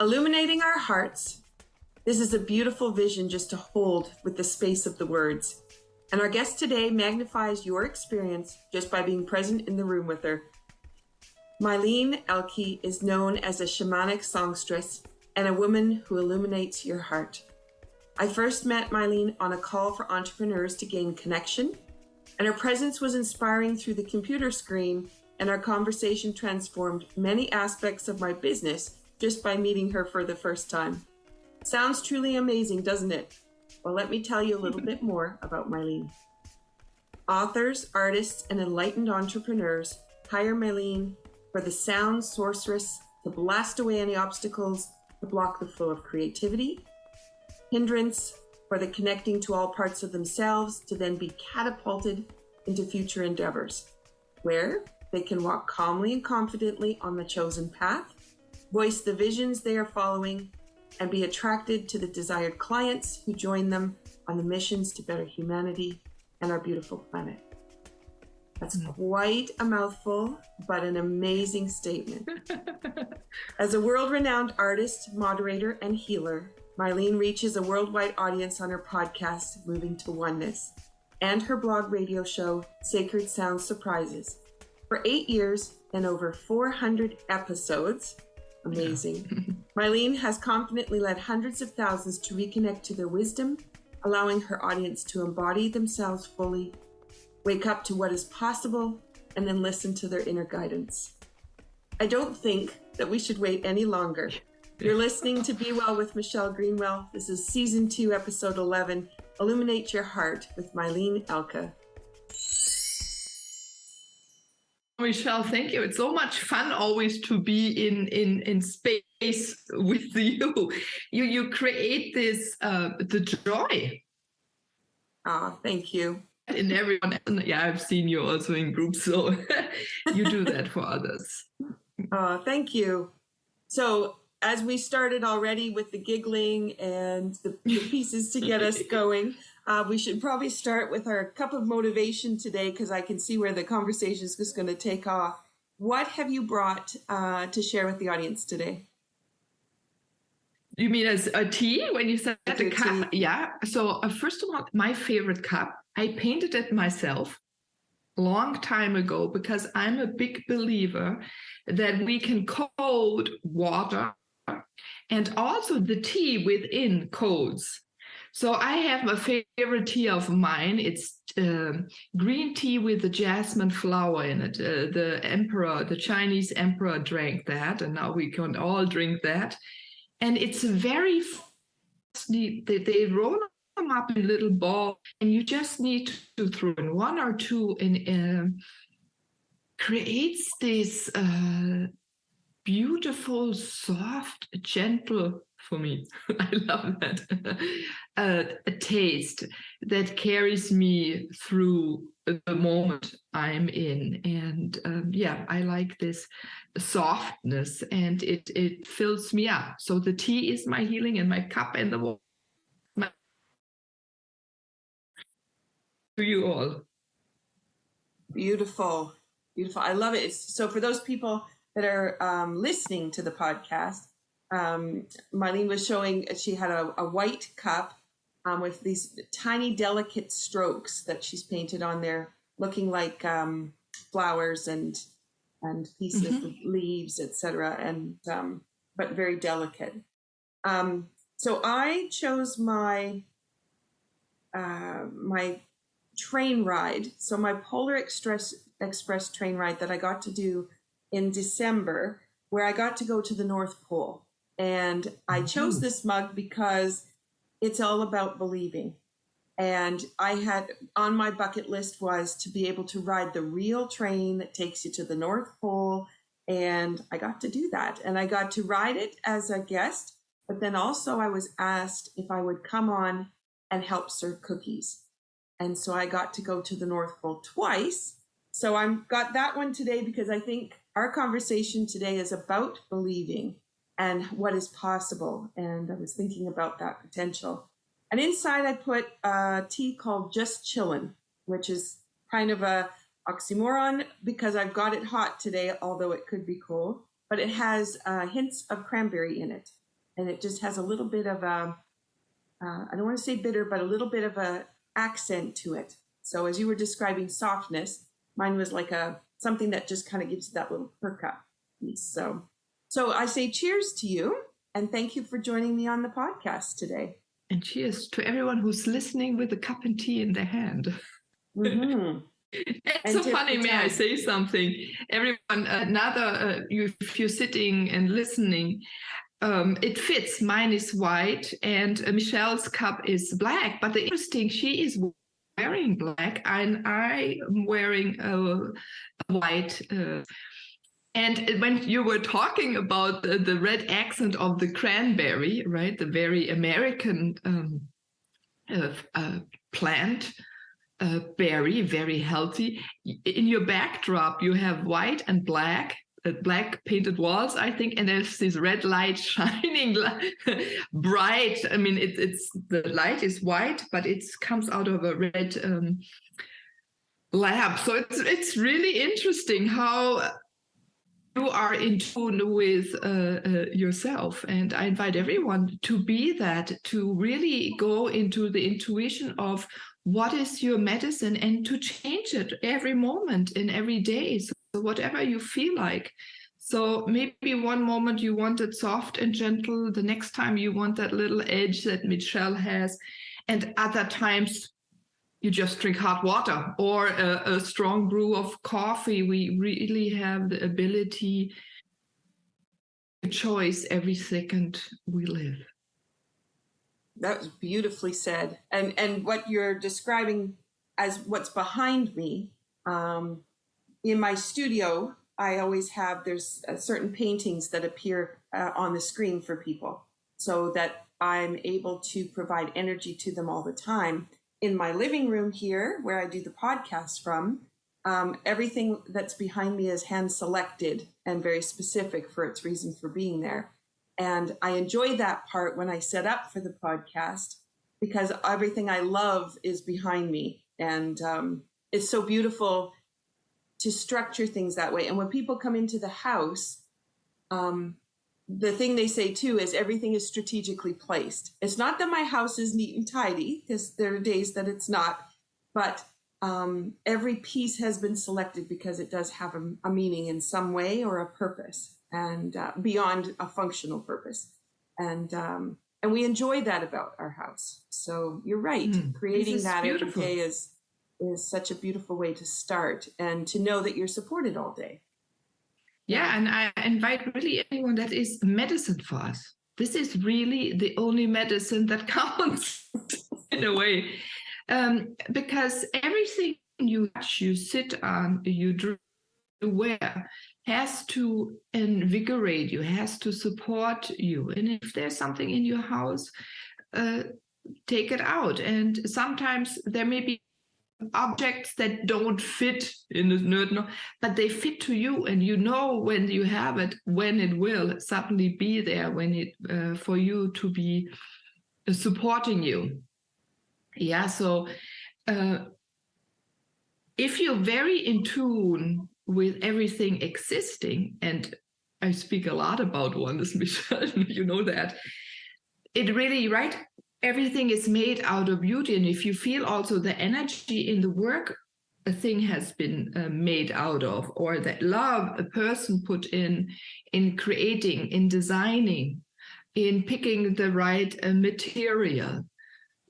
Illuminating our hearts. This is a beautiful vision just to hold with the space of the words. And our guest today magnifies your experience just by being present in the room with her. Meilin Ehlke is known as a Shamanic Songstress and a woman who illuminates your heart. I first met Meilin on a call for entrepreneurs to gain connection, and her presence was inspiring through the computer screen, and our conversation transformed many aspects of my business just by meeting her for the first time. Sounds truly amazing, doesn't it? Well, let me tell you a little bit more about Meilin. Authors, artists, and enlightened entrepreneurs hire Meilin for the sound sorceress to blast away any obstacles to block the flow of creativity, hindrance for the connecting to all parts of themselves to then be catapulted into future endeavors, where they can walk calmly and confidently on the chosen path, voice the visions they are following, and be attracted to the desired clients who join them on the missions to better humanity and our beautiful planet. That's quite a mouthful, but an amazing statement. As a world-renowned artist, moderator, and healer, Meilin reaches a worldwide audience on her podcast, Moving to Oneness, and her blog radio show, Sacred Sound Surprises. For 8 years and over 400 episodes, amazing, Meilin has confidently led hundreds of thousands to reconnect to their wisdom, allowing her audience to embody themselves fully, wake up to what is possible, and then listen to their inner guidance. I don't think that we should wait any longer. You're listening to Be Well with Michelle Greenwell. This is Season 2, Episode 11, Illuminate Your Heart with Meilin Ehlke. Michelle, thank you. It's so much fun always to be in space with you. You create this the joy. Thank you. In everyone, yeah, I've seen you also in groups, so you do that for others. Thank you. So as we started already with the giggling and the pieces to get us going, we should probably start with our cup of motivation today, because I can see where the conversation is just going to take off. What have you brought to share with the audience today? You mean as a tea when you said the cup? Tea. Yeah. So first of all, my favorite cup, I painted it myself a long time ago because I'm a big believer that we can code water and also the tea within codes. So I have a favorite tea of mine. It's green tea with the jasmine flower in it. The Chinese emperor drank that, and now we can all drink that. And it's very, they roll them up in little balls, and you just need to throw in one or two, and creates this beautiful, soft, gentle, for me, I love that, a taste that carries me through the moment I'm in. And I like this softness, and it fills me up. So the tea is my healing, and my cup and the water. To you all. Beautiful. Beautiful. I love it. So for those people that are listening to the podcast, Meilin was showing, she had a white cup with these tiny, delicate strokes that she's painted on there, looking like flowers and pieces of leaves, etc., and but very delicate. So I chose my my train ride. So my Polar Express train ride that I got to do in December, where I got to go to the North Pole. And I chose this mug because it's all about believing. And I had on my bucket list was to be able to ride the real train that takes you to the North Pole. And I got to do that. And I got to ride it as a guest. But then also I was asked if I would come on and help serve cookies. And so I got to go to the North Pole twice. So I've got that one today because I think our conversation today is about believing and what is possible. And I was thinking about that potential. And inside I put a tea called Just Chillin', which is kind of a oxymoron because I've got it hot today, although it could be cold. But it has hints of cranberry in it. and it just has a little bit of a, I don't want to say bitter, but a little bit of a accent to it. So as you were describing softness, mine was like something that just kind of gives you that little perk up piece. So I say cheers to you, and thank you for joining me on the podcast today. And cheers to everyone who's listening with a cup of tea in their hand. Mm-hmm. It's so funny, may I say something? Everyone, if you're sitting and listening, it fits. Mine is white and Michelle's cup is black. But the interesting, she is wearing black and I am wearing a white. And when you were talking about the red accent of the cranberry, right, the very American plant, berry, very healthy. In your backdrop, you have white and black painted walls, I think, and there's this red light shining bright. I mean, it's the light is white, but it comes out of a red lamp. So it's really interesting how you are in tune with yourself, and I invite everyone to be that, to really go into the intuition of what is your medicine and to change it every moment in every day. So whatever you feel like. So maybe one moment you want it soft and gentle, the next time you want that little edge that Michelle has, and other times you just drink hot water or a strong brew of coffee. We really have the ability to choice every second we live. That was beautifully said. And what you're describing as what's behind me, in my studio, I always have, there's certain paintings that appear on the screen for people so that I'm able to provide energy to them all the time. In my living room here, where I do the podcast from, everything that's behind me is hand selected and very specific for its reason for being there. And I enjoy that part when I set up for the podcast because everything I love is behind me. And it's so beautiful to structure things that way. And when people come into the house, the thing they say too is everything is strategically placed. It's not that my house is neat and tidy, because there are days that it's not, but every piece has been selected because it does have a meaning in some way or a purpose, and beyond a functional purpose. And we enjoy that about our house. So you're right. Creating that every day is such a beautiful way to start, and to know that you're supported all day. Yeah, and I invite really anyone that is medicine for us. This is really the only medicine that counts in a way. Because everything you touch, you sit on, you wear, has to invigorate you, has to support you. And if there's something in your house, take it out. And sometimes there may be objects that don't fit in the nerd, but they fit to you, and you know when you have it, when it will suddenly be there, when it for you to be supporting you. Yeah, so if you're very in tune with everything existing, and I speak a lot about oneness, Michelle, you know that, it really, right? Everything is made out of beauty. And if you feel also the energy in the work a thing has been made out of, or that love a person put in creating, in designing, in picking the right material,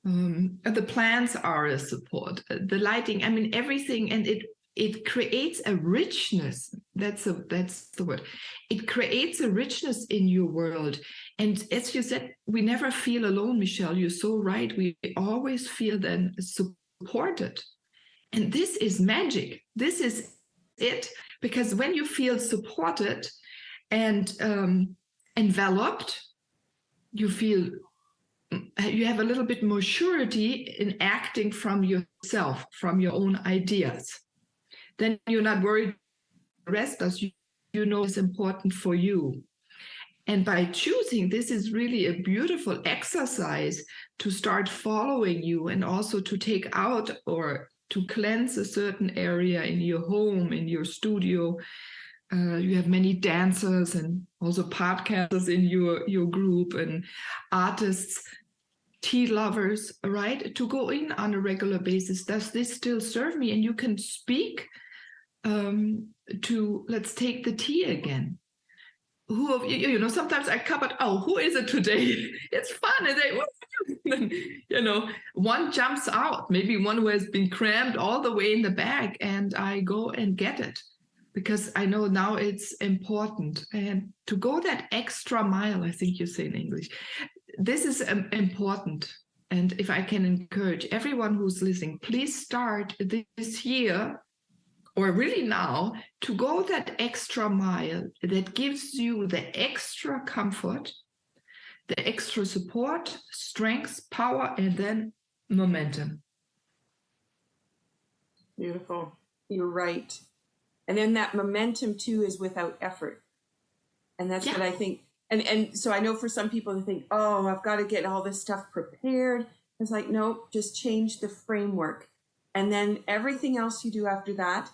the plants are a support, the lighting, I mean, everything. And it creates a richness. That's the word. It creates a richness in your world. And as you said, we never feel alone, Michelle. You're so right. We always feel then supported. And this is magic. This is it. Because when you feel supported and enveloped, you feel you have a little bit more surety in acting from yourself, from your own ideas. Then you're not worried the rest as you know is important for you. And by choosing, this is really a beautiful exercise to start following you, and also to take out or to cleanse a certain area in your home, in your studio, You have many dancers and also podcasters in your group, and artists, tea lovers, right? To go in on a regular basis. Does this still serve me? And you can speak to, let's take the tea again. Who of you, sometimes I covered, who is it today? It's fun. And one jumps out, maybe one who has been crammed all the way in the bag, and I go and get it because I know now it's important. And to go that extra mile, I think you say in English, this is important. And if I can encourage everyone who's listening, please start this year, or really now, to go that extra mile that gives you the extra comfort, the extra support, strength, power, and then momentum. Beautiful. You're right. And then that momentum too is without effort. And that's what I think. And so I know for some people who think, I've got to get all this stuff prepared. It's like, nope, just change the framework. And then everything else you do after that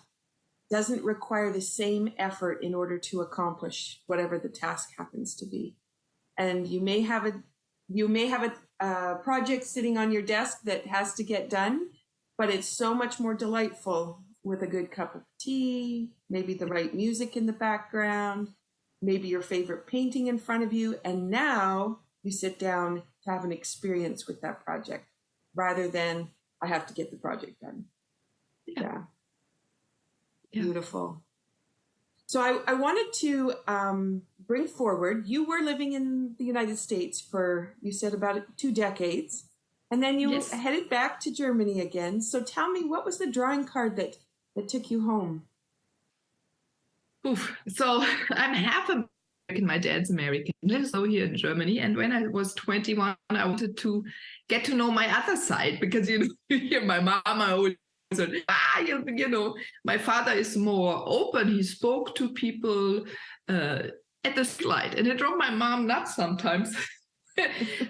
doesn't require the same effort in order to accomplish whatever the task happens to be. And you may have a project sitting on your desk that has to get done, but it's so much more delightful with a good cup of tea, maybe the right music in the background, maybe your favorite painting in front of you. And now you sit down to have an experience with that project rather than I have to get the project done. Yeah. Beautiful. So I wanted to bring forward, you were living in the United States for, you said, about 2 decades, and then you headed back to Germany again. So tell me, what was the drawing card that took you home? So I'm half American. My dad's American, lives over here in Germany. And when I was 21, I wanted to get to know my other side because, you hear my mama always said, my father is more open. He spoke to people at the slide, and it drove my mom nuts sometimes.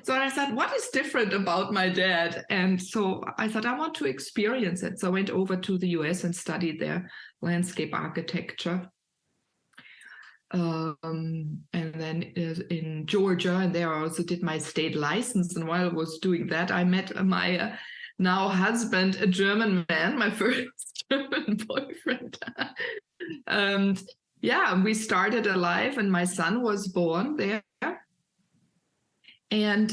So I thought, what is different about my dad? And so I thought, I want to experience it. So I went over to the US and studied their landscape architecture. And then in Georgia, and there I also did my state license. And while I was doing that, I met my now husband, a German man, my first German boyfriend. And we started a life, and my son was born there. And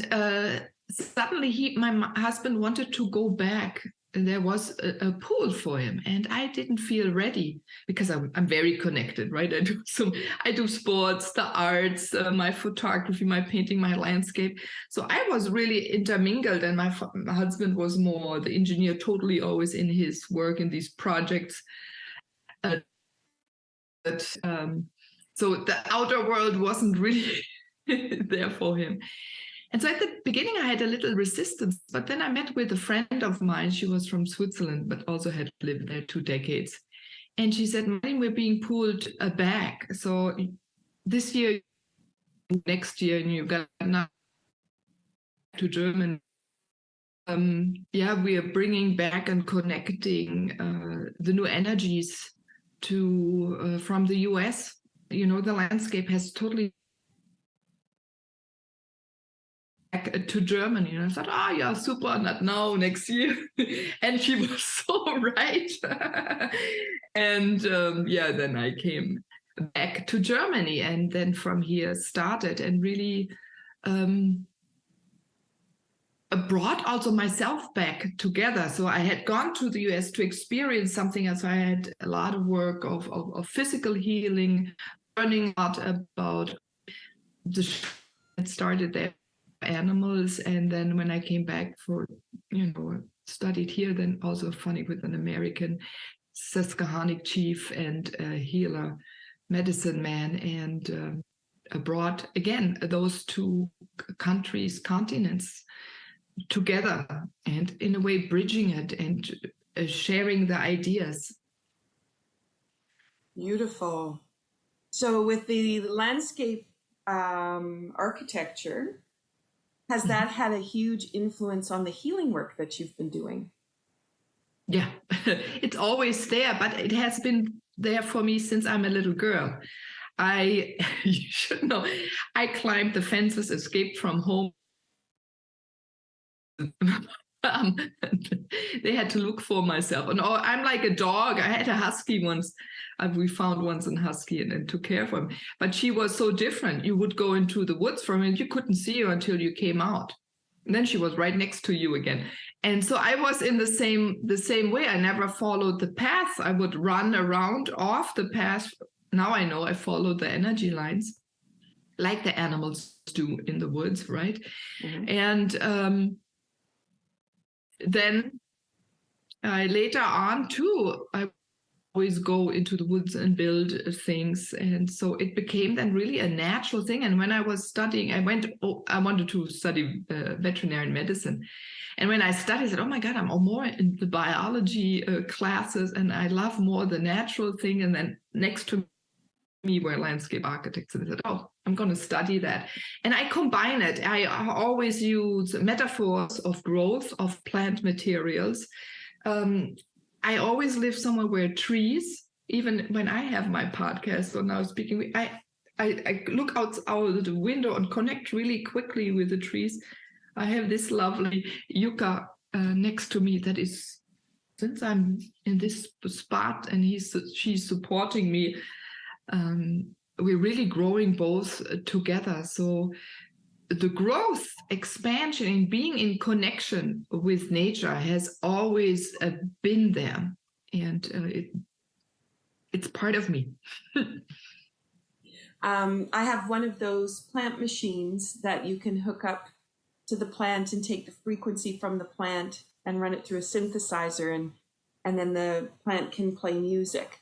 suddenly my husband wanted to go back. And there was a pool for him, and I didn't feel ready because I'm very connected, right? I do sports, the arts, my photography, my painting, my landscape. So I was really intermingled, and my husband was more the engineer, totally always in his work in these projects. So the outer world wasn't really there for him. And so at the beginning, I had a little resistance, but then I met with a friend of mine. She was from Switzerland, but also had lived there 2 decades. And she said, Meilin, we're being pulled back. So this year, next year, and you got now to Germany. We are bringing back and connecting the new energies to from the US. The landscape has totally to Germany. And I thought, super, not now, next year. And she was so right. And then I came back to Germany, and then from here started and really brought also myself back together. So I had gone to the US to experience something else. I had a lot of work of physical healing, learning a lot about it started there. Animals, and then when I came back for studied here, then also funny with an American Susquehannock chief and healer, medicine man, and brought again those 2 countries, continents together, and in a way bridging it and sharing the ideas. Beautiful. So with the landscape architecture, has that had a huge influence on the healing work that you've been doing? Yeah, it's always there, but it has been there for me since I'm a little girl. You should know, I climbed the fences, escaped from home. They had to look for myself. And I'm like a dog. I had a husky once. We found once a husky and took care of him. But she was so different. You would go into the woods from her and you couldn't see her until you came out. And then she was right next to you again. And so I was in the same way. I never followed the path. I would run around off the path. Now I know I follow the energy lines like the animals do in the woods, right? Mm-hmm. And then later on too, I always go into the woods and build things, and so it became then really a natural thing. And when I was studying, I wanted to study veterinary medicine, and when I studied, I said, oh my God, I'm more in the biology classes, and I love more the natural thing. And then next to me were landscape architects, and I said, oh, I'm going to study that. And I combine it. I always use metaphors of growth of plant materials. I always live somewhere where trees, even when I have my podcast or now speaking, I look out the window and connect really quickly with the trees. I have this lovely yucca next to me that is, since I'm in this spot and she's supporting me, we're really growing both together. So the growth, expansion, and being in connection with nature has always been there, and it's part of me. I have one of those plant machines that you can hook up to the plant and take the frequency from the plant and run it through a synthesizer, and then the plant can play music.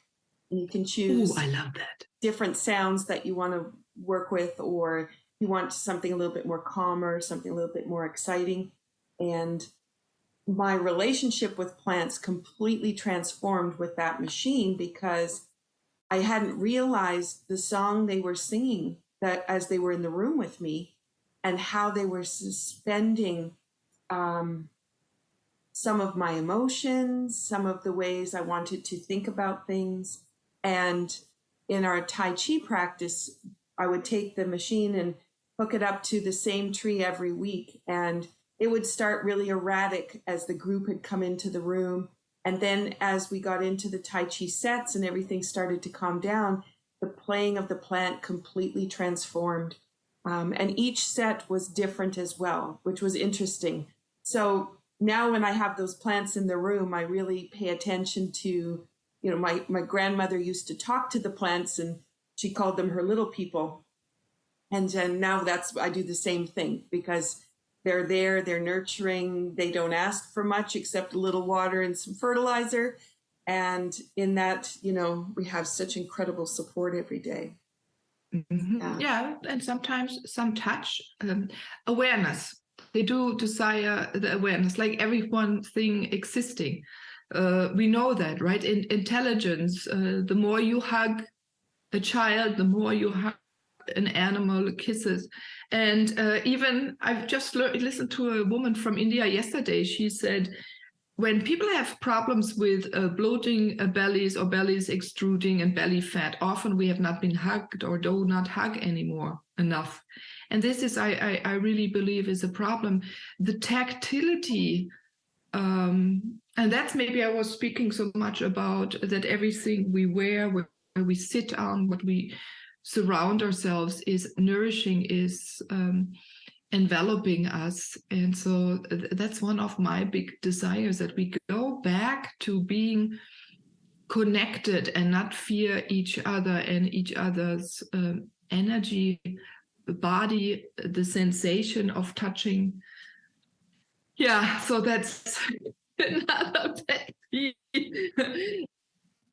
And you can choose I love that. different sounds that you want to work with, or you want something a little bit more calmer, something a little bit more exciting. And my relationship with plants completely transformed with that machine, because I hadn't realized the song they were singing that as they were in the room with me, and how they were suspending some of my emotions, some of the ways I wanted to think about things. And in our Tai Chi practice, I would take the machine and hook it up to the same tree every week. And it would start really erratic as the group had come into the room. And then as we got into the Tai Chi sets and everything started to calm down, the playing of the plant completely transformed. And each set was different as well, which was interesting. So now when I have those plants in the room, I really pay attention to, my grandmother used to talk to the plants and she called them her little people. And now I do the same thing, because they're there, they're nurturing, they don't ask for much except a little water and some fertilizer. And in that, we have such incredible support every day. Mm-hmm. Yeah, and sometimes some touch, awareness. They do desire the awareness, like everyone thing existing. We know that, right? In intelligence, the more you hug a child, the more you hug an animal, kisses. And even I've just listened to a woman from India yesterday. She said, when people have problems with bloating bellies or bellies extruding and belly fat, often we have not been hugged or do not hug anymore enough. And this is, I really believe, is a problem. The tactility, and that's maybe I was speaking so much about, that everything we wear, where we sit on, what we surround ourselves is nourishing, is enveloping us. And so that's one of my big desires, that we go back to being connected and not fear each other and each other's energy, the body, the sensation of touching. Yeah, so that's another pet peeve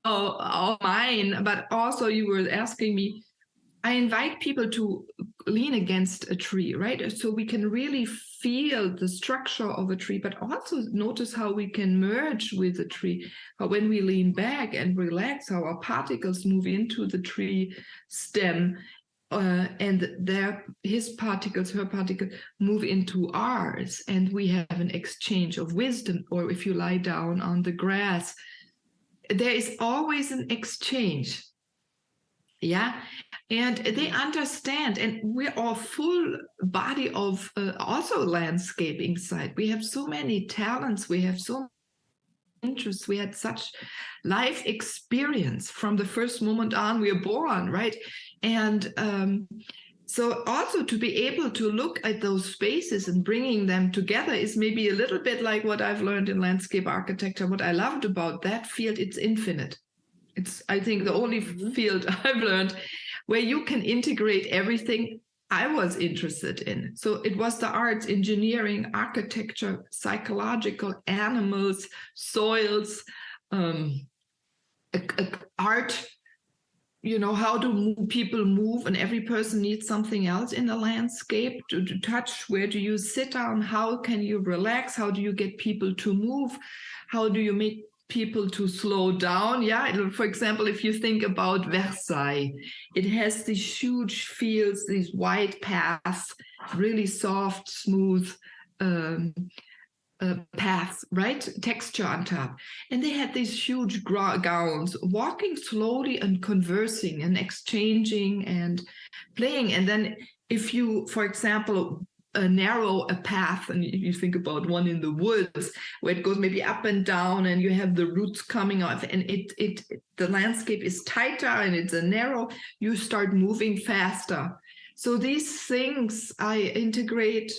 of mine. But also you were asking me, I invite people to lean against a tree, right? So we can really feel the structure of a tree, but also notice how we can merge with the tree. How when we lean back and relax, how our particles move into the tree stem, and his particles, her particles move into ours, and we have an exchange of wisdom. Or if you lie down on the grass, there is always an exchange. Yeah. And they understand, and we're all full body of also landscaping side. We have so many talents. We have so many interests. We had such life experience from the first moment on we are born, right? And so also to be able to look at those spaces and bringing them together is maybe a little bit like what I've learned in landscape architecture. What I loved about that field, it's infinite. It's, I think, the only field I've learned where you can integrate everything I was interested in. So it was the arts, engineering, architecture, psychological, animals, soils, art, how do people move, and every person needs something else in the landscape to touch. Where do you sit down? How can you relax? How do you get people to move? How do you make people to slow down? Yeah, for example, if you think about Versailles, it has these huge fields, these wide paths, really soft, smooth paths, right? Texture on top. And they had these huge gowns, walking slowly and conversing and exchanging and playing. And then if you, for example, narrow a path, and you think about one in the woods where it goes maybe up and down and you have the roots coming off, and the landscape is tighter and it's a narrow, you start moving faster. So these things I integrate.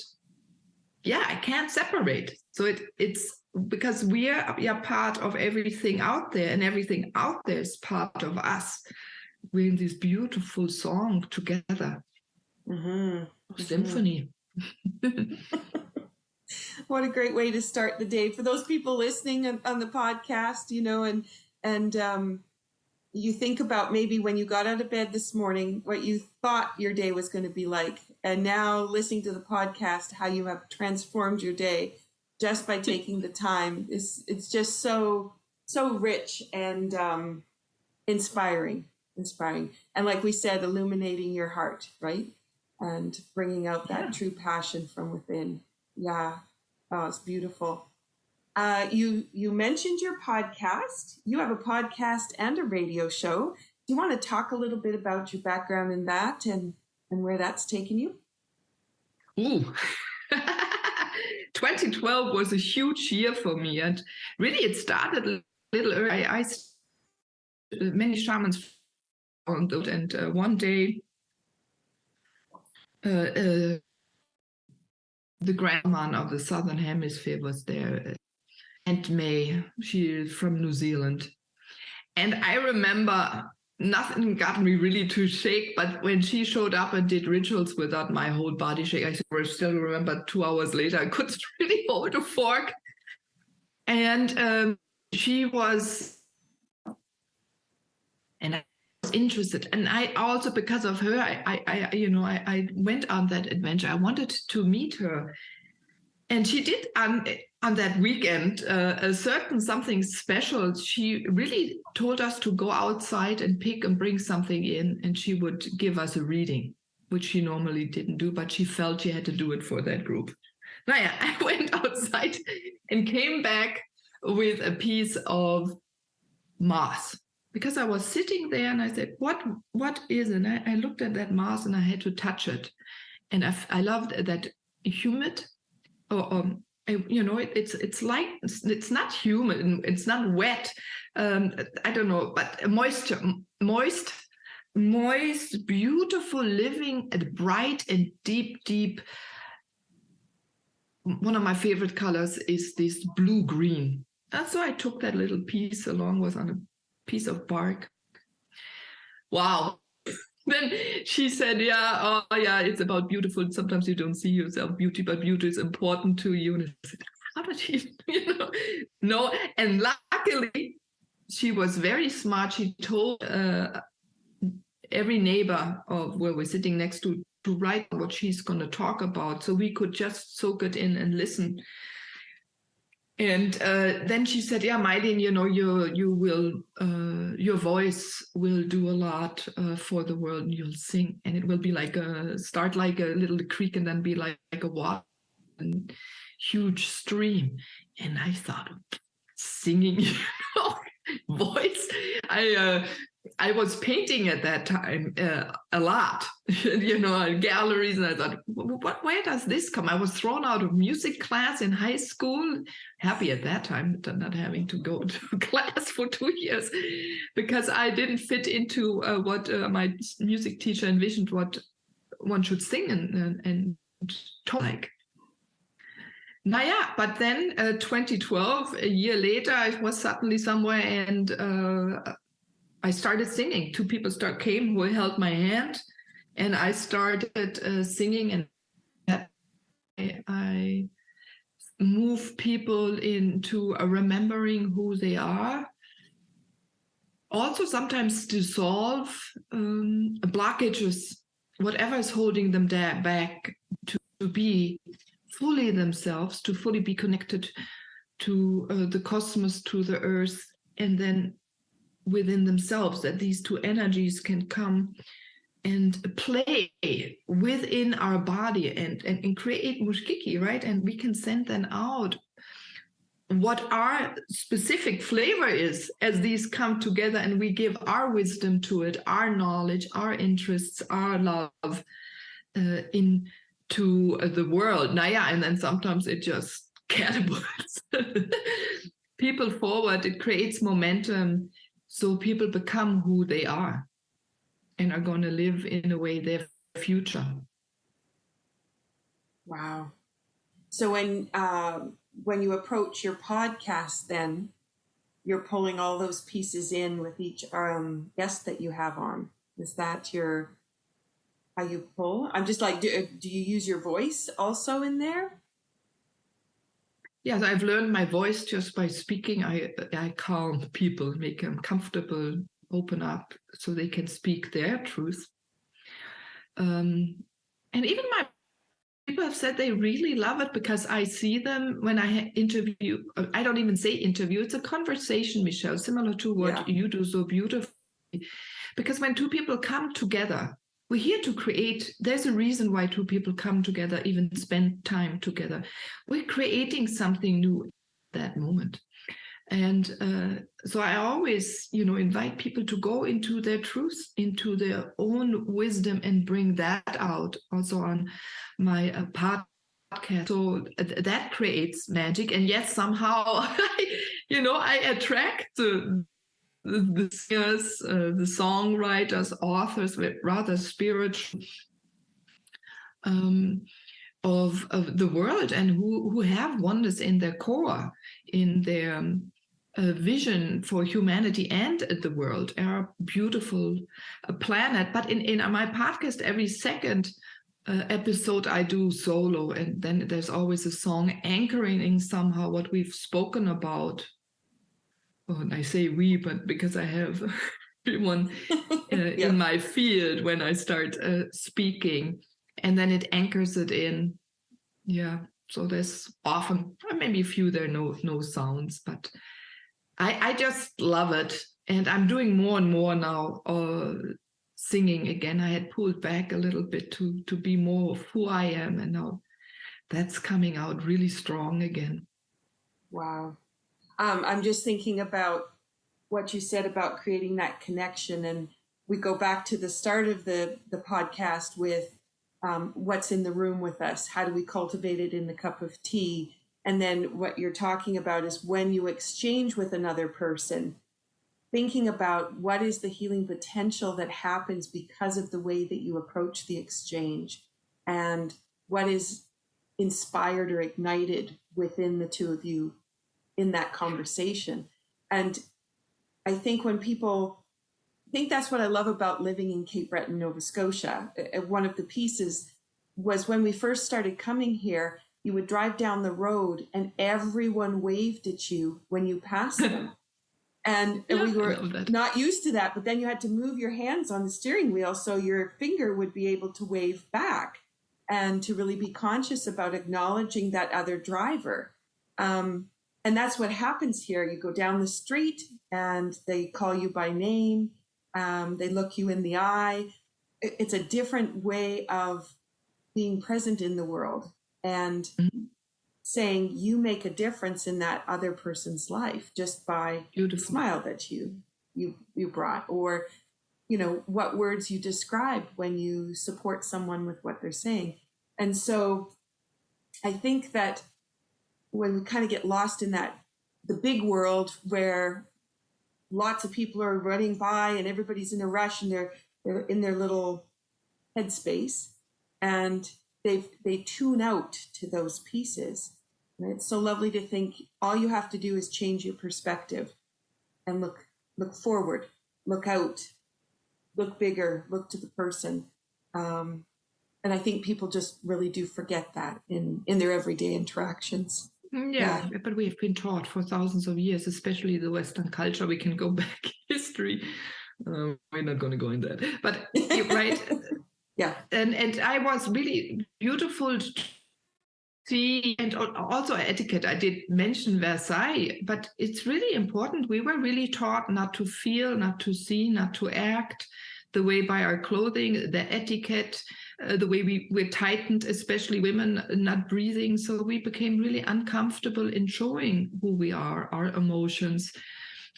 Yeah, I can't separate. So it's because we are part of everything out there, and everything out there is part of us. We're in this beautiful song together. Symphony. What a great way to start the day for those people listening on the podcast, and you think about maybe when you got out of bed this morning, what you thought your day was going to be like, and now listening to the podcast, how you have transformed your day just by taking the time. It's just so rich and inspiring. And like we said, illuminating your heart, right? And bringing out that true passion from within. Yeah. Oh, it's beautiful. You mentioned your podcast. You have a podcast and a radio show. Do you want to talk a little bit about your background in that and where that's taken you? Ooh. 2012 was a huge year for me, and really it started a little early. I many shamans found out, and one day the grandma of the Southern Hemisphere was there, and May, she is from New Zealand. And I remember nothing got me really to shake, but when she showed up and did rituals without my whole body shake, I still remember 2 hours later, I couldn't really hold a fork. And she was, and I was interested. And I also, because of her, I went on that adventure. I wanted to meet her. And she did on that weekend a certain something special. She really told us to go outside and pick and bring something in, and she would give us a reading, which she normally didn't do, but she felt she had to do it for that group. Now, yeah, I went outside and came back with a piece of moss, because I was sitting there and I said, what is it? And I looked at that moss and I had to touch it. And I loved that humid, it's like, it's not humid, it's not wet. I don't know, but moist, beautiful, living, and bright and deep. One of my favorite colors is this blue-green. And so I took that little piece along with on a piece of bark. Wow. Then she said, it's about beautiful. Sometimes you don't see yourself beauty, but beauty is important to you. And I said, how did she, no. And luckily, she was very smart. She told every neighbor of where we're sitting next to write what she's going to talk about, so we could just soak it in and listen. And then she said, yeah, Meilin, your voice will do a lot for the world, and you'll sing, and it will be like start like a little creek and then be like a water and huge stream. And I thought, singing, voice. I was painting at that time a lot, in galleries, and I thought, where does this come? I was thrown out of music class in high school, happy at that time, not having to go to class for 2 years, because I didn't fit into what my music teacher envisioned what one should sing and talk like. But then 2012, a year later, I was suddenly somewhere and I started singing. 2 people came who held my hand, and I started singing, and I move people into remembering who they are. Also, sometimes dissolve blockages, whatever is holding them back to be fully themselves, to fully be connected to the cosmos, to the earth, and then within themselves, that these 2 energies can come and play within our body and create mushkiki, right? And we can send them out what our specific flavor is as these come together, and we give our wisdom to it, our knowledge, our interests, our love into the world. And then sometimes it just catapults people forward. It creates momentum. So people become who they are and are going to live in a way their future. Wow. So when you approach your podcast, then you're pulling all those pieces in with each guest that you have on. Is that how you pull? I'm just like, do you use your voice also in there? Yes, I've learned my voice just by speaking. I calm people, make them comfortable, open up so they can speak their truth. And even my people have said they really love it because I see them when I interview. I don't even say interview. It's a conversation, Michelle, similar to what you do so beautifully. Because when 2 people come together, we're here to create. There's a reason why 2 people come together, even spend time together. We're creating something new at that moment. And so I always, invite people to go into their truth, into their own wisdom, and bring that out also on my podcast. So that creates magic. And yes, somehow, I attract the singers, the songwriters, authors with rather spiritual of the world, and who have oneness in their core, in their vision for humanity and the world, our beautiful planet. But in my podcast, every second episode I do solo, and then there's always a song anchoring somehow what we've spoken about. And I say we, but because I have everyone in my field when I start speaking, and then it anchors it in. So there's often, maybe a few there, no sounds, but I just love it. And I'm doing more and more now singing again. I had pulled back a little bit to be more of who I am, and now that's coming out really strong again. Wow. I'm just thinking about what you said about creating that connection. And we go back to the start of the podcast with what's in the room with us. How do we cultivate it in the cup of tea? And then what you're talking about is when you exchange with another person, thinking about what is the healing potential that happens because of the way that you approach the exchange, and what is inspired or ignited within the 2 of you in that conversation. And I think that's what I love about living in Cape Breton, Nova Scotia. One of the pieces was when we first started coming here, you would drive down the road and everyone waved at you when you passed them. And we were not used to that, but then you had to move your hands on the steering wheel so your finger would be able to wave back, and to really be conscious about acknowledging that other driver. And that's what happens here. You go down the street and they call you by name. They look you in the eye. It's a different way of being present in the world. And saying you make a difference in that other person's life just by the smile that you brought, or what words you describe when you support someone with what they're saying. And so I think that when we kind of get lost in the big world where lots of people are running by and everybody's in a rush and they're in their little headspace, and they tune out to those pieces. And it's so lovely to think all you have to do is change your perspective and look forward, look out, look bigger, look to the person. And I think people just really do forget that in their everyday interactions. Yeah, but we've been taught for thousands of years, especially the Western culture. We can go back history. We're not going to go in that. But you're right. Yeah. And I was really beautiful to see, and also etiquette. I did mention Versailles, but it's really important. We were really taught not to feel, not to see, not to act, the way by our clothing, the etiquette, the way we're tightened, especially women, not breathing. So we became really uncomfortable in showing who we are, our emotions,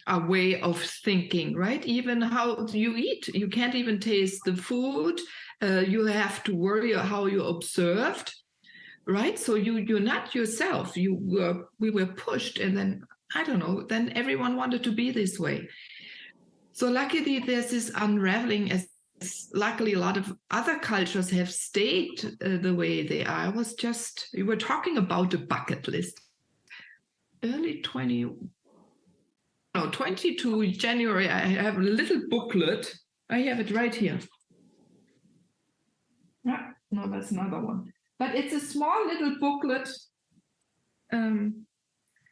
our way of thinking, right? Even how you eat. You can't even taste the food. You have to worry how you're observed, right? So you're not yourself. We were pushed, and then, I don't know, then everyone wanted to be this way. So luckily there's this unraveling, as luckily a lot of other cultures have stayed the way they are. You were talking about the bucket list. Early 22 January, I have a little booklet. I have it right here. No, that's another one. But it's a small little booklet,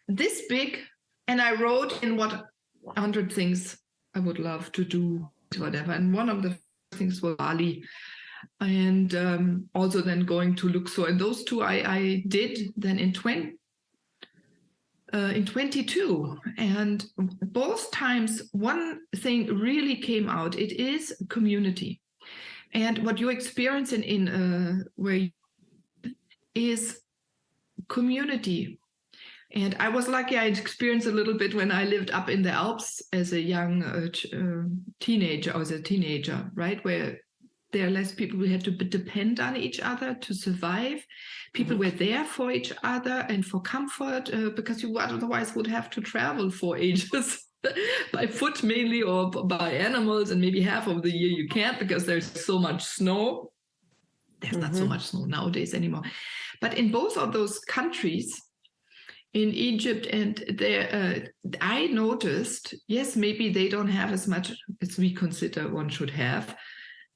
this big, and I wrote in 100 things I would love to do, whatever. And one of the things was Bali, and also then going to Luxor. And those two I did then in 22. And both times, one thing really came out. It is community. And what you experience in where you is community. And I was lucky. I experienced a little bit when I lived up in the Alps as a young teenager. I was a teenager, right? Where there are less people. We had to depend on each other to survive. People were there for each other and for comfort, because you otherwise would have to travel for ages by foot mainly, or by animals, and maybe half of the year you can't because there's so much snow. There's not so much snow nowadays anymore. But in both of those countries, in Egypt and there, I noticed, yes, maybe they don't have as much as we consider one should have,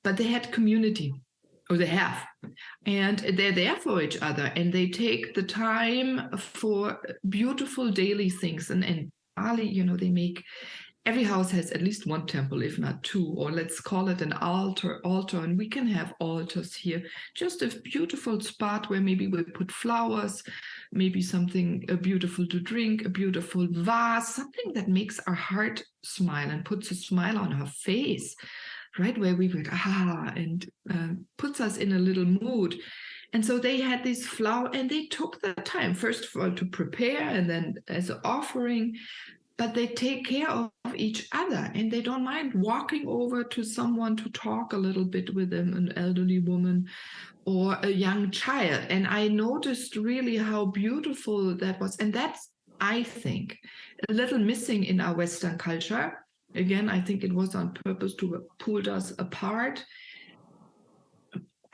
but they had community, or they have. And they're there for each other, and they take the time for beautiful daily things. And Bali, they make, every house has at least one temple, if not two, or let's call it an altar, and we can have altars here. Just a beautiful spot where maybe we put flowers, maybe something beautiful to drink, a beautiful vase, something that makes our heart smile and puts a smile on our face, right? Where we would, and puts us in a little mood. And so they had this flower, and they took the time, first of all, to prepare, and then as an offering. But they take care of each other, and they don't mind walking over to someone to talk a little bit with them, an elderly woman or a young child. And I noticed really how beautiful that was. And that's, I think, a little missing in our Western culture. Again, I think it was on purpose to pull us apart.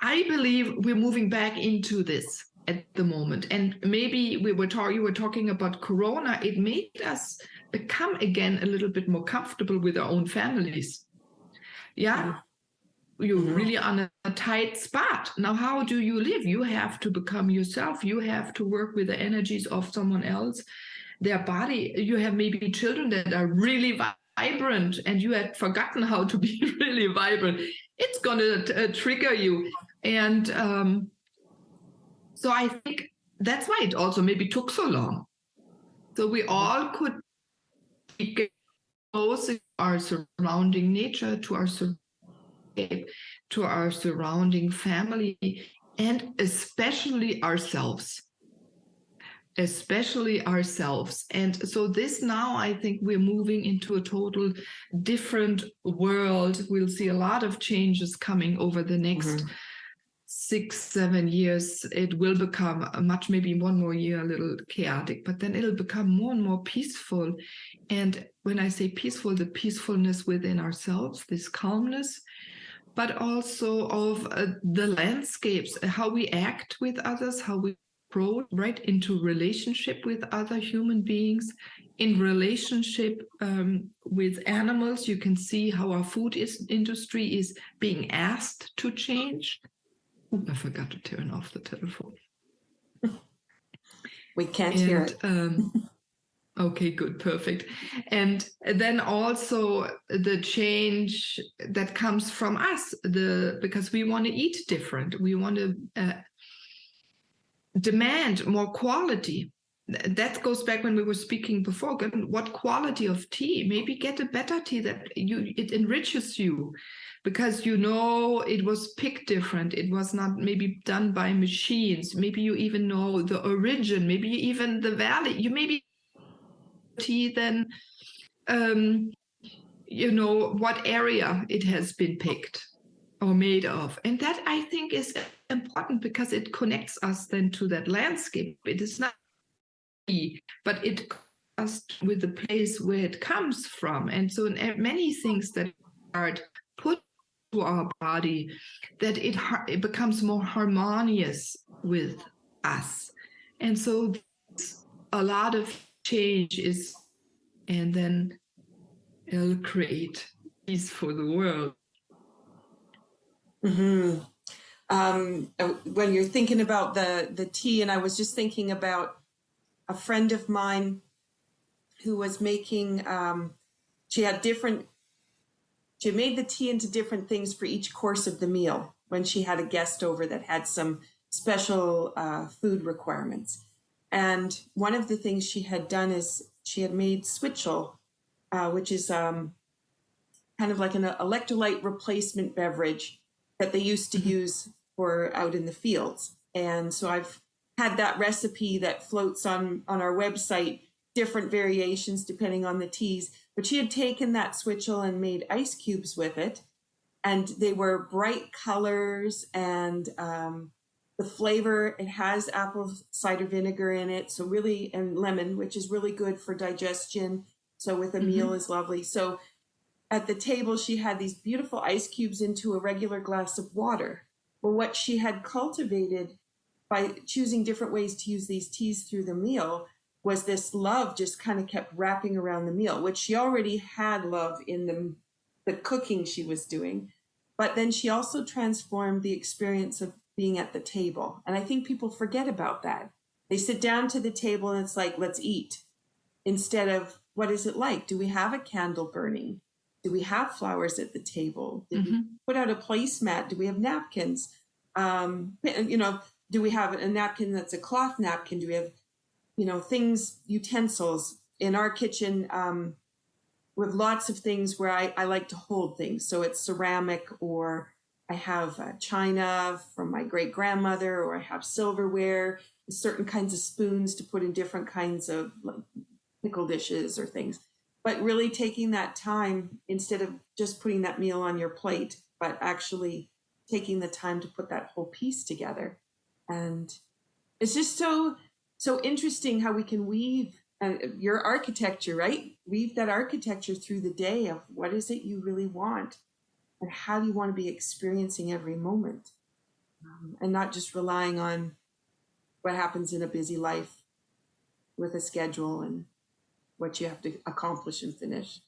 I believe we're moving back into this at the moment. And maybe you were talking about Corona. It made us become again a little bit more comfortable with our own families. Yeah. You're really on a tight spot. Now, how do you live? You have to become yourself. You have to work with the energies of someone else, their body. You have maybe children that are really vibrant, and you had forgotten how to be really vibrant. It's going to trigger you. And so I think that's why it also maybe took so long. So we all could get close to our surrounding nature, to our surrounding family, and especially ourselves. especially ourselves. And so this now, I think we're moving into a total different world. We'll see a lot of changes coming over the next 6-7 years. It will become maybe one more year, a little chaotic, but then it'll become more and more peaceful. And when I say peaceful, the peacefulness within ourselves, this calmness, but also of the landscapes, how we act with others, how we grow right into relationship with other human beings, in relationship with animals. You can see how our food industry is being asked to change. I forgot to turn off the telephone. We can't hear it. Okay, good, perfect. And then also the change that comes from us, because we want to eat different. We want to demand more quality. That goes back when we were speaking before. What quality of tea? Maybe get a better tea that it enriches you, because you know it was picked different. It was not maybe done by machines. Maybe you even know the origin. Maybe even the value. You maybe tea then you know what area it has been picked or made of. And that, I think, is important, because it connects us then to that landscape. It is not tea, but it connects us with the place where it comes from. And so many things that are put to our body, that it becomes more harmonious with us. And so a lot of change is, and then it'll create peace for the world. When you're thinking about the tea, and I was just thinking about a friend of mine who was making, she had made the tea into different things for each course of the meal when she had a guest over that had some special food requirements. And one of the things she had done is she had made switchel, which is kind of like an electrolyte replacement beverage that they used to use for out in the fields. And so I've had that recipe that floats on our website, different variations depending on the teas. But she had taken that switchel and made ice cubes with it. And they were bright colors, and the flavor, it has apple cider vinegar in it, so really, and lemon, which is really good for digestion. So with a meal is lovely. So at the table, she had these beautiful ice cubes into a regular glass of water. Well, what she had cultivated by choosing different ways to use these teas through the meal was this love just kind of kept wrapping around the meal, which she already had love in the cooking she was doing. But then she also transformed the experience of being at the table. And I think people forget about that. They sit down to the table and it's like, let's eat, instead of, what is it like? Do we have a candle burning? Do we have flowers at the table? Did we put out a placemat? Do we have napkins? Do we have a napkin that's a cloth napkin? Do we have, things, utensils? In our kitchen, we have lots of things where I like to hold things. So it's ceramic, or I have china from my great grandmother, or I have silverware, certain kinds of spoons to put in different kinds of pickle dishes or things. But really taking that time, instead of just putting that meal on your plate, but actually taking the time to put that whole piece together. And it's just so interesting how we can weave your architecture, right? Weave that architecture through the day of what is it you really want, and how do you want to be experiencing every moment, and not just relying on what happens in a busy life with a schedule and what you have to accomplish and finish.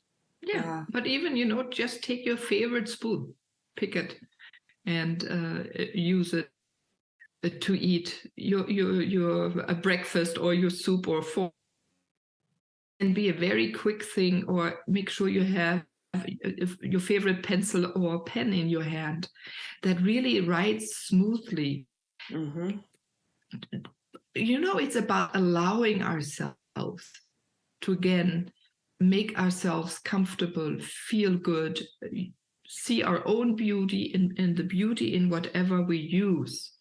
Yeah. But even, just take your favorite spoon, pick it, and use it to eat your breakfast or your soup or fork. And be a very quick thing, or make sure you have your favorite pencil or pen in your hand that really writes smoothly. It's about allowing ourselves to, again, make ourselves comfortable, feel good, see our own beauty and the beauty in whatever we use,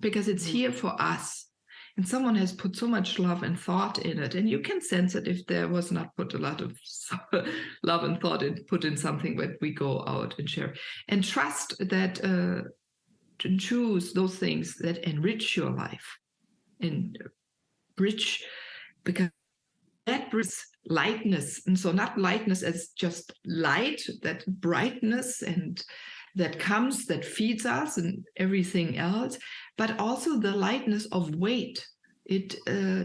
because it's here for us. And someone has put so much love and thought in it. And you can sense it if there was not put a lot of love and thought put in something that we go out and share. And trust that to choose those things that enrich your life. And rich, because that brings lightness. And so not lightness as just light, that brightness and that comes, that feeds us and everything else, but also the lightness of weight. It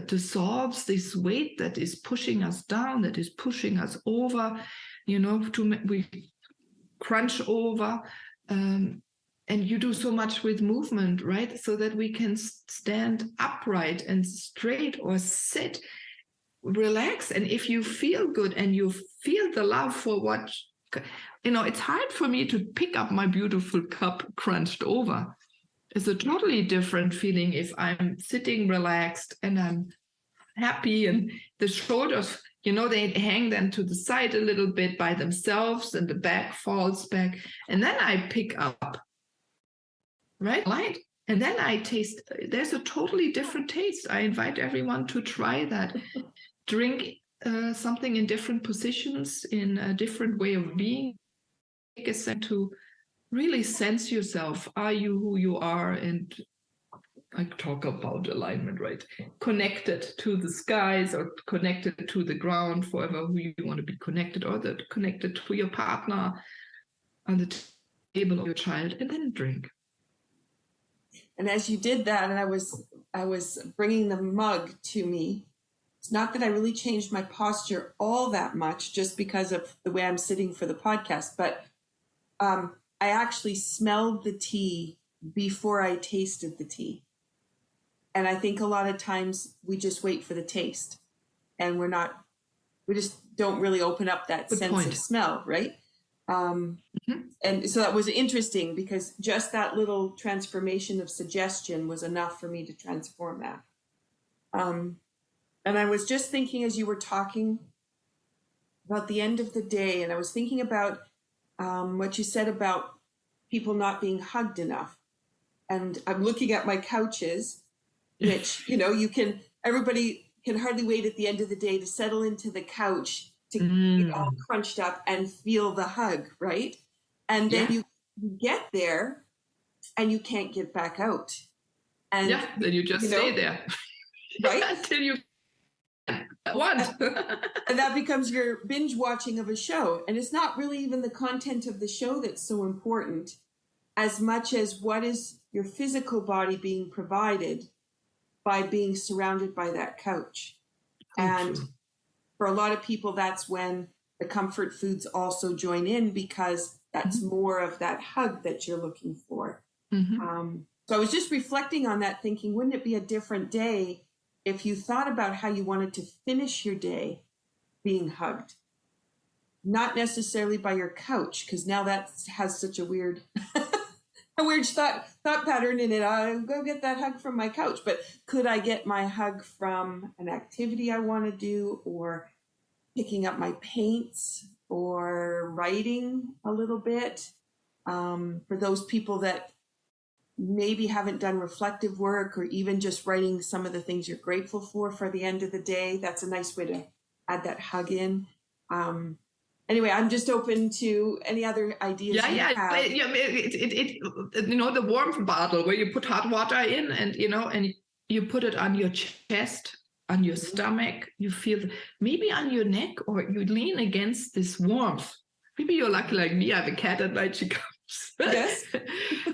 dissolves this weight that is pushing us down, that is pushing us over, we crunch over. And you do so much with movement, right? So that we can stand upright and straight or sit, relax. And if you feel good and you feel the love for what, it's hard for me to pick up my beautiful cup crunched over. It's a totally different feeling if I'm sitting relaxed and I'm happy and the shoulders, they hang then to the side a little bit by themselves and the back falls back. And then I pick up. Right? And then I taste, there's a totally different taste. I invite everyone to try that. Drink something in different positions, in a different way of being. Take a second to really sense yourself. Are you who you are? And I talk about alignment, right? Connected to the skies or connected to the ground, forever who you want to be connected, or that connected to your partner on the table of your child, and then drink. And as you did that, and I was bringing the mug to me, it's not that I really changed my posture all that much just because of the way I'm sitting for the podcast, but I actually smelled the tea before I tasted the tea. And I think a lot of times we just wait for the taste and we just don't really open up that Good sense point. of smell, right? And so that was interesting because just that little transformation of suggestion was enough for me to transform that. And I was just thinking as you were talking about the end of the day, and I was thinking about what you said about people not being hugged enough. And I'm looking at my couches, which, everybody can hardly wait at the end of the day to settle into the couch to get all crunched up and feel the hug, right? And then you get there and you can't get back out. And then you just stay there. Right? Until you want. And that becomes your binge watching of a show. And it's not really even the content of the show that's so important as much as what is your physical body being provided by being surrounded by that couch. And for a lot of people, that's when the comfort foods also join in because that's more of that hug that you're looking for. So I was just reflecting on that, thinking, wouldn't it be a different day if you thought about how you wanted to finish your day being hugged? Not necessarily by your couch, because now that has such a weird thought pattern in it. I'll go get that hug from my couch. But could I get my hug from an activity I want to do, or picking up my paints, or writing a little bit? For those people that maybe haven't done reflective work, or even just writing some of the things you're grateful for the end of the day, that's a nice way to add that hug in. Anyway, I'm just open to any other ideas. The warmth bottle where you put hot water in, and you put it on your chest, on your stomach. You feel maybe on your neck, or you lean against this warmth. Maybe you're lucky like me. I have a cat at night. She comes. Yes.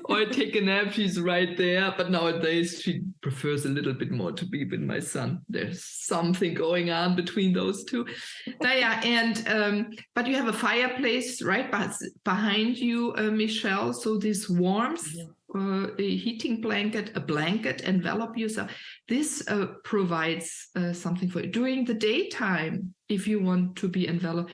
Or I take a nap. She's right there. But nowadays she prefers a little bit more to be with my son. There's something going on between those two. And but you have a fireplace right behind you, Michelle. So this warmth, a heating blanket, a blanket envelop yourself. This provides something for you during the daytime. If you want to be enveloped,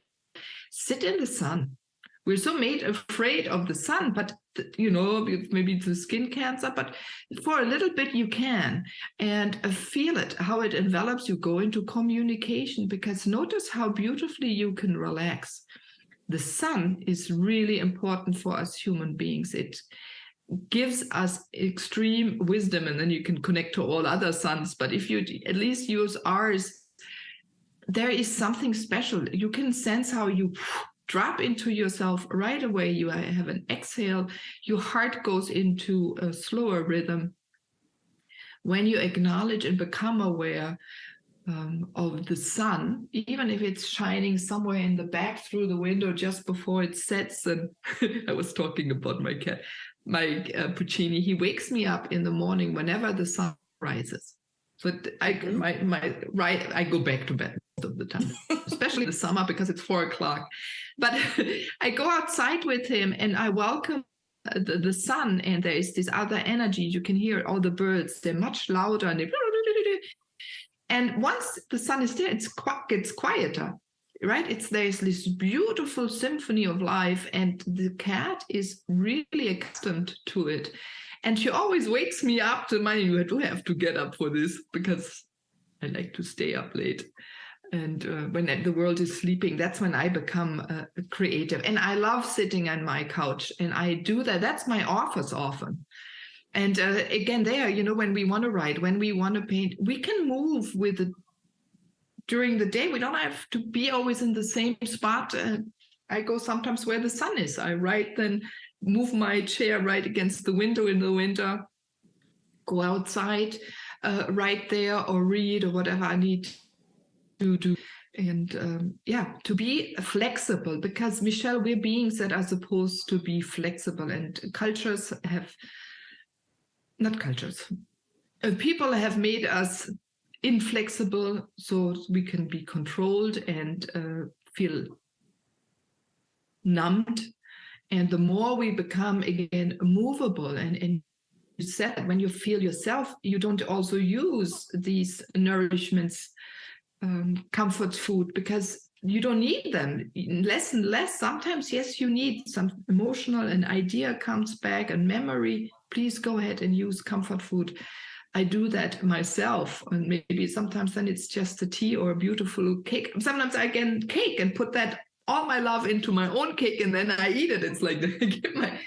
sit in the sun. We're so afraid of the sun, but, maybe the skin cancer, but for a little bit you can. And feel it, how it envelops you, go into communication, because notice how beautifully you can relax. The sun is really important for us human beings. gives us extreme wisdom, and then you can connect to all other suns. But if you at least use ours, there is something special. You can sense how you drop into yourself right away. You have an exhale. Your heart goes into a slower rhythm. When you acknowledge and become aware of the sun, even if it's shining somewhere in the back through the window just before it sets. And I was talking about my cat, my Puccini. He wakes me up in the morning whenever the sun rises. So I go back to bed most of the time, especially in the summer because it's 4:00. But I go outside with him and I welcome the sun, and there is this other energy. You can hear all the birds. They're much louder, and once the sun is there, it gets quieter, right? There's this beautiful symphony of life, and the cat is really accustomed to it. And she always wakes me up to mind, you do have to get up for this, because I like to stay up late. And when the world is sleeping, that's when I become creative. And I love sitting on my couch, and I do that. That's my office often. And again, there, when we want to write, when we want to paint, we can move with it during the day. We don't have to be always in the same spot. I go sometimes where the sun is. I write, then move my chair right against the window in the winter, go outside, write there or read or whatever I need to do. And to be flexible, because Michelle, we're beings that are supposed to be flexible, and cultures have, not cultures, people have made us inflexible so we can be controlled and feel numbed. And the more we become, again, movable, and you said that when you feel yourself, you don't also use these nourishments, comfort food, because you don't need them. Less and less. Sometimes, yes, you need some emotional, an idea comes back, and memory. Please go ahead and use comfort food. I do that myself, and maybe sometimes then it's just a tea or a beautiful cake. Sometimes I get cake and put that all my love into my own cake, and then I eat it. It's like I give my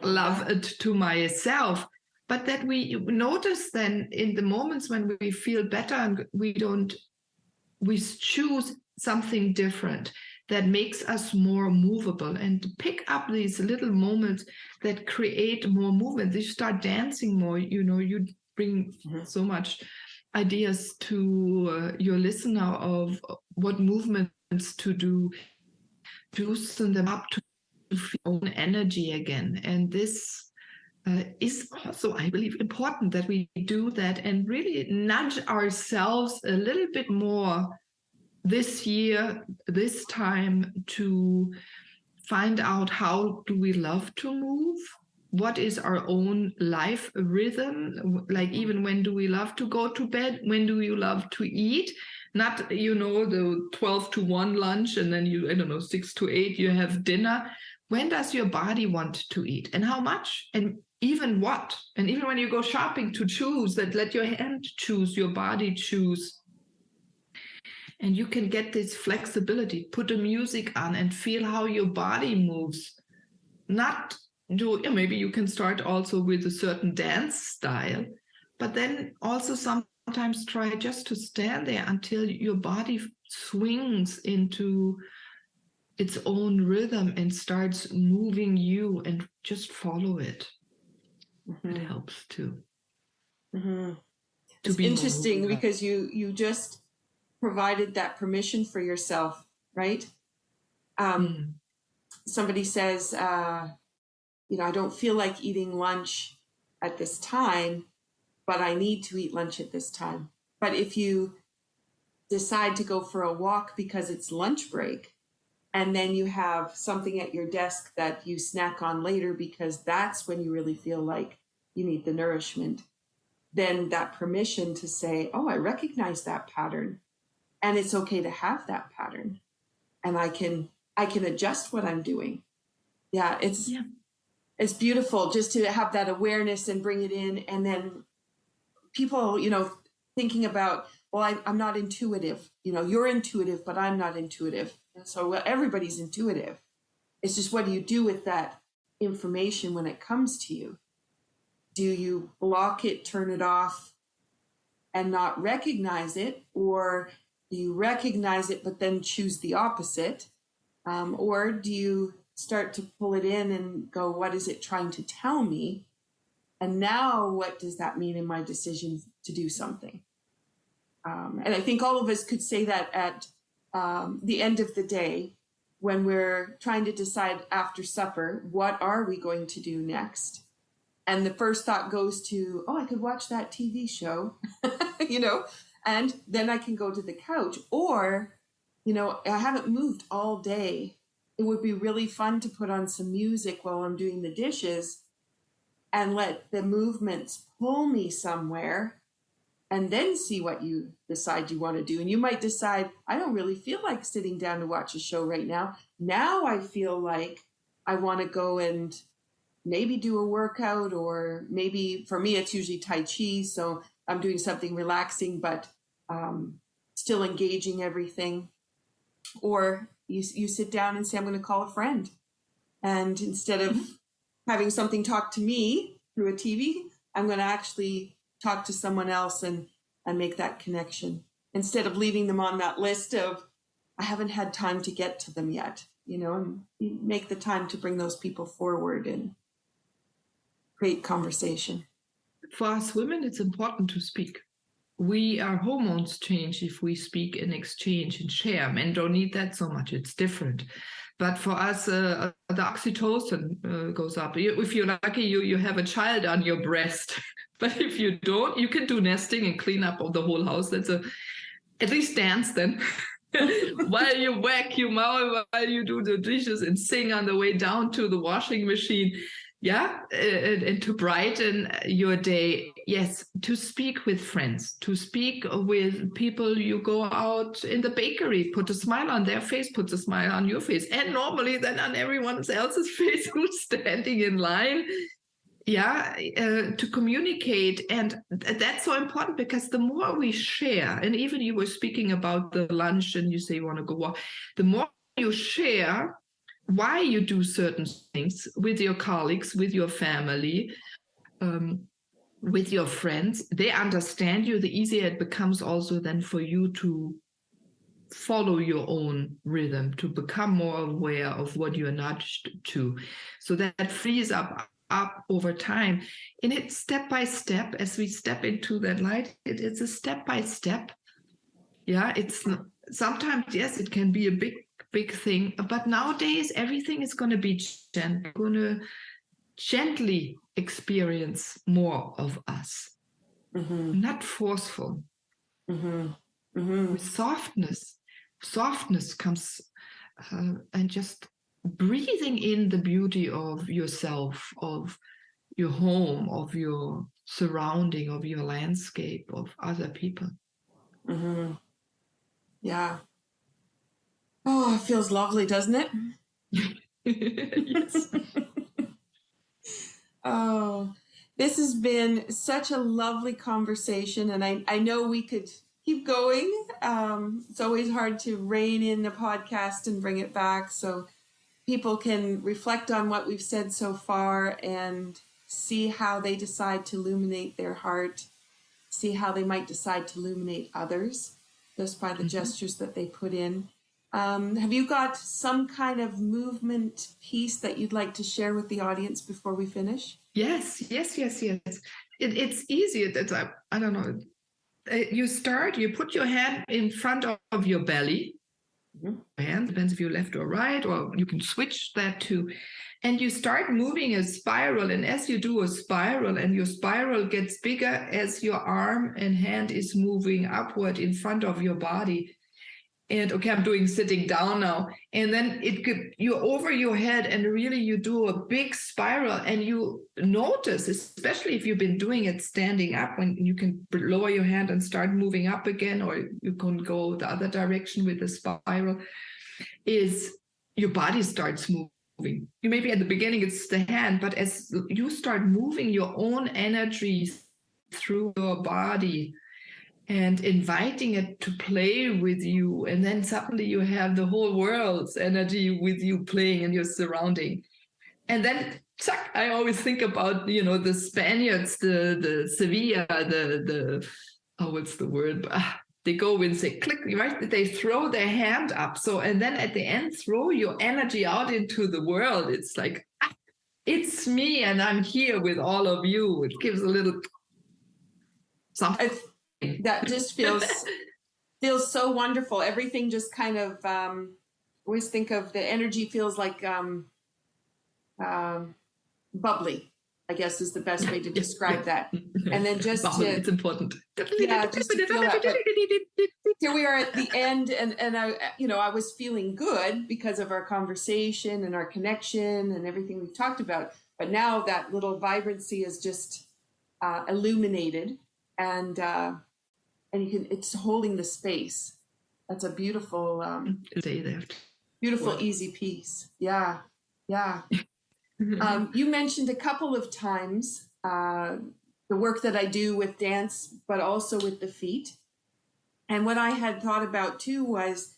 love to myself. But that we notice then in the moments when we feel better, and we choose something different that makes us more movable, and pick up these little moments that create more movement. You start dancing more, you bring so much ideas to your listener of what movements to do, to loosen them up, to feel own energy again. And this is also, I believe, important that we do that and really nudge ourselves a little bit more this year, this time, to find out how do we love to move? What is our own life rhythm? Like, even when do we love to go to bed? When do you love to eat? Not, the 12 to 1 lunch, and then 6 to 8, you have dinner. When does your body want to eat, and how much, and even what? And even when you go shopping, to choose that, let your hand choose, your body choose. And you can get this flexibility, put the music on and feel how your body moves. Maybe you can start also with a certain dance style, but then also sometimes try just to stand there until your body swings into its own rhythm and starts moving you, and just follow it. It helps too. It's interesting because you just provided that permission for yourself, right? Somebody says, I don't feel like eating lunch at this time, but I need to eat lunch at this time. But if you decide to go for a walk because it's lunch break, and then you have something at your desk that you snack on later because that's when you really feel like you need the nourishment, then that permission to say, oh, I recognize that pattern, and it's okay to have that pattern, and I can adjust what I'm doing. Yeah, it's beautiful just to have that awareness and bring it in. And then people, thinking about, well, I'm not intuitive. You're intuitive, but I'm not intuitive. And so everybody's intuitive. It's just, what do you do with that information when it comes to you? Do you block it, turn it off, and not recognize it? Or do you recognize it, but then choose the opposite? Or do you start to pull it in and go, what is it trying to tell me? And now what does that mean in my decision to do something? And I think all of us could say that at the end of the day, when we're trying to decide after supper, what are we going to do next? And the first thought goes to, oh, I could watch that TV show, and then I can go to the couch. Or, I haven't moved all day. It would be really fun to put on some music while I'm doing the dishes and let the movements pull me somewhere, and then see what you decide you want to do. And you might decide, I don't really feel like sitting down to watch a show right now. Now I feel like I want to go and maybe do a workout, or maybe for me, it's usually Tai Chi. So I'm doing something relaxing, but still engaging everything. Or you sit down and say, I'm going to call a friend. And instead of having something talk to me through a TV, I'm going to actually talk to someone else and make that connection, instead of leaving them on that list of, I haven't had time to get to them yet, and you make the time to bring those people forward and create conversation. For us women, it's important to speak. Our hormones change if we speak and exchange and share. Men don't need that so much. It's different. But for us, the oxytocin goes up. If you're lucky, you have a child on your breast. But if you don't, you can do nesting and clean up of the whole house. At least dance then. While you vacuum out, while you do the dishes and sing on the way down to the washing machine. Yeah, and to brighten your day. Yes, to speak with friends, to speak with people you go out in the bakery, put a smile on their face, put a smile on your face, and normally then on everyone else's face who's standing in line. Yeah, to communicate. And that's so important, because the more we share, and even you were speaking about the lunch and you say you want to go walk, the more you share why you do certain things with your colleagues, with your family, with your friends, they understand you, the easier it becomes also then for you to follow your own rhythm, to become more aware of what you are nudged to. So that frees up over time. And it's step by step, as we step into that light, it's a step by step. Yeah, it's sometimes, yes, it can be a big thing, but nowadays everything is going to be going to gently experience more of us, not forceful. With softness comes, and just breathing in the beauty of yourself, of your home, of your surrounding, of your landscape, of other people. Yeah. Oh, it feels lovely, doesn't it? Yes. Oh, this has been such a lovely conversation, and I know we could keep going. It's always hard to rein in the podcast and bring it back so people can reflect on what we've said so far and see how they decide to illuminate their heart, see how they might decide to illuminate others just by the gestures that they put in. Have you got some kind of movement piece that you'd like to share with the audience before we finish? Yes. It's easy. I don't know. You put your hand in front of your belly. Hand depends if you're left or right, or you can switch that too. And you start moving a spiral. And as you do a spiral, and your spiral gets bigger as your arm and hand is moving upward in front of your body. And okay, I'm doing sitting down now. And then you're over your head, and really you do a big spiral, and you notice, especially if you've been doing it standing up, when you can lower your hand and start moving up again, or you can go the other direction with the spiral, is your body starts moving. You maybe at the beginning it's the hand, but as you start moving your own energy through your body, and inviting it to play with you. And then suddenly you have the whole world's energy with you playing in your surrounding. And then I always think about, the Spaniards, the Sevilla, what's the word? They go and say click, right? They throw their hand up. So, and then at the end, throw your energy out into the world. It's like, it's me and I'm here with all of you. It gives a little something. That just feels so wonderful. Everything just kind of, always think of the energy feels like bubbly, I guess is the best way to describe that. And then just it's important. Yeah, just to feel that. But here we are at the end, and I was feeling good because of our conversation and our connection and everything we've talked about. But now that little vibrancy is just illuminated, and it's holding the space. That's a beautiful, beautiful, easy piece. Yeah. You mentioned a couple of times the work that I do with dance, but also with the feet. And what I had thought about too was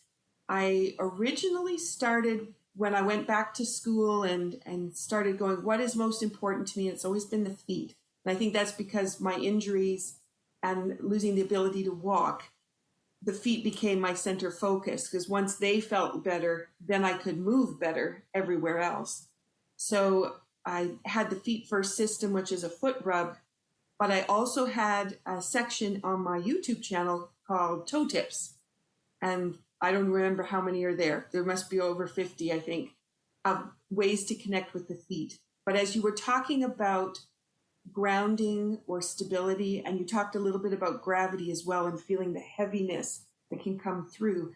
I originally started when I went back to school and started going, what is most important to me? It's always been the feet. And I think that's because my injuries and losing the ability to walk, the feet became my center focus, because once they felt better, then I could move better everywhere else. So I had the Feet First system, which is a foot rub, but I also had a section on my YouTube channel called Toe Tips. And I don't remember how many are there. There must be over 50, I think, of ways to connect with the feet. But as you were talking about grounding or stability, and you talked a little bit about gravity as well and feeling the heaviness that can come through,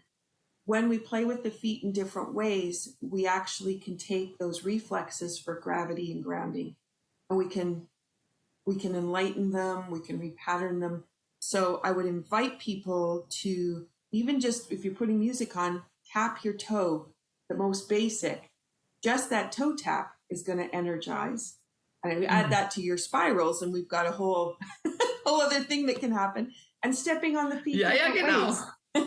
when we play with the feet in different ways, we actually can take those reflexes for gravity and grounding, and we can enlighten them, we can repattern them. So I would invite people to, even just if you're putting music on, tap your toe, the most basic. Just that toe tap is going to energize. And add that to your spirals, and we've got a whole other thing that can happen. And stepping on the feet. Genau. So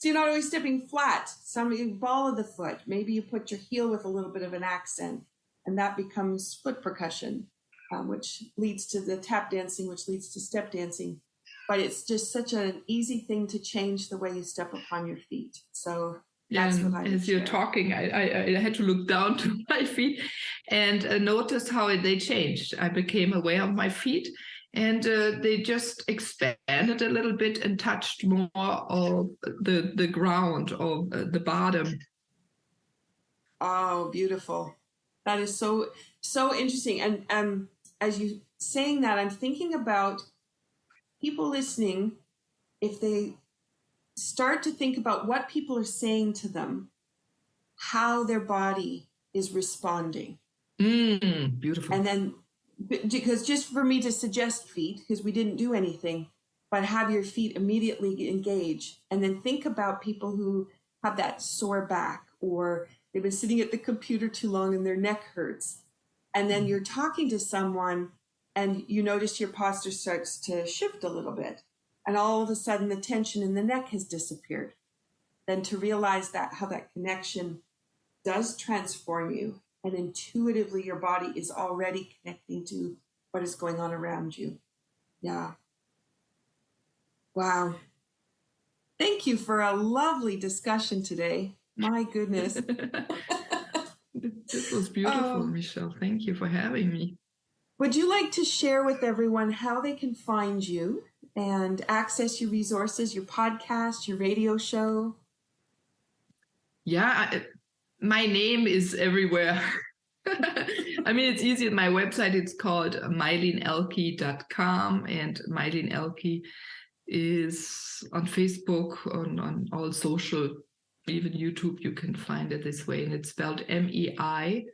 you're not always stepping flat. Some ball of the foot. Maybe you put your heel with a little bit of an accent, and that becomes foot percussion, which leads to the tap dancing, which leads to step dancing. But it's just such an easy thing to change the way you step upon your feet. So that's what I as you're talking, I had to look down to my feet and notice how they changed. I became aware of my feet, and they just expanded a little bit and touched more of the ground, of the bottom. Oh, beautiful. That is so interesting. And as you saying that, I'm thinking about people listening, if they start to think about what people are saying to them, how their body is responding. Beautiful. And then, because just for me to suggest feet, because we didn't do anything, but have your feet immediately engage. And then think about people who have that sore back, or they've been sitting at the computer too long and their neck hurts. And then you're talking to someone and you notice your posture starts to shift a little bit. And all of a sudden the tension in the neck has disappeared. Then to realize that how that connection does transform you, and intuitively your body is already connecting to what is going on around you. Yeah. Wow. Thank you for a lovely discussion today. My goodness. This was beautiful, Michelle. Thank you for having me. Would you like to share with everyone how they can find you and access your resources, your podcast, your radio show? Yeah, my name is everywhere. I mean, it's easy. My website, it's called meilinehlke.com, and Meilin Ehlke is on Facebook, on all social, even YouTube, you can find it this way. And it's spelled MEILINEHLKE.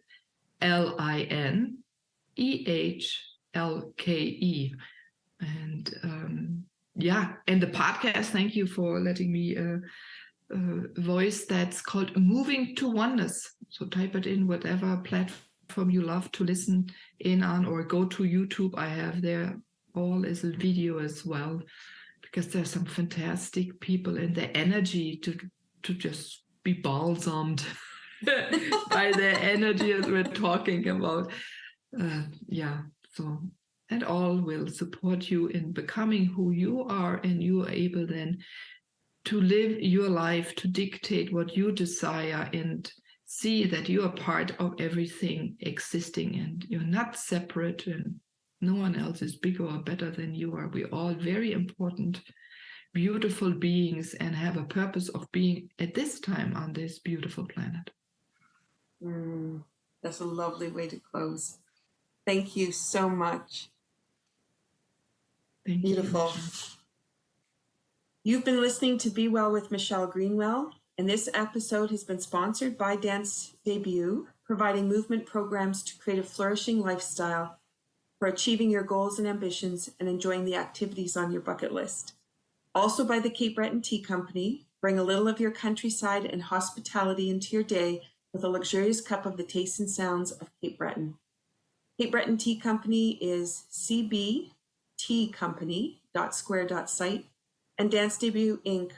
And and the podcast, thank you for letting me voice that's called Moving to Oneness. So type it in whatever platform you love to listen in on, or go to YouTube. I have there all as a video as well, because there's some fantastic people, and the energy to just be balsamed by their energy as we're talking about. So, and all will support you in becoming who you are, and you are able then to live your life, to dictate what you desire, and see that you are part of everything existing, and you're not separate, and no one else is bigger or better than you are. We're all very important, beautiful beings, and have a purpose of being at this time on this beautiful planet. That's a lovely way to close. Thank you so much. Thank Beautiful. You've been listening to Be Well with Michelle Greenwell, and this episode has been sponsored by Dance Debut, providing movement programs to create a flourishing lifestyle for achieving your goals and ambitions and enjoying the activities on your bucket list. Also by the Cape Breton Tea Company, bring a little of your countryside and hospitality into your day with a luxurious cup of the tastes and sounds of Cape Breton. Cape Breton Tea Company is cbtcompany.square.site, and Dance Debut Inc.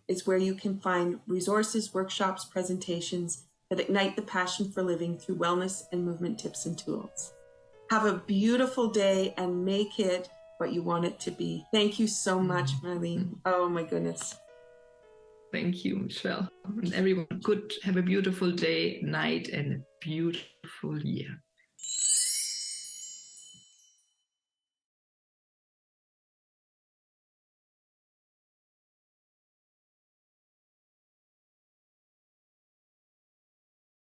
Is where you can find resources, workshops, presentations that ignite the passion for living through wellness and movement tips and tools. Have a beautiful day and make it what you want it to be. Thank you so much, Meilin. Oh my goodness. Thank you, Michelle. And everyone, have a beautiful day, night, and a beautiful year.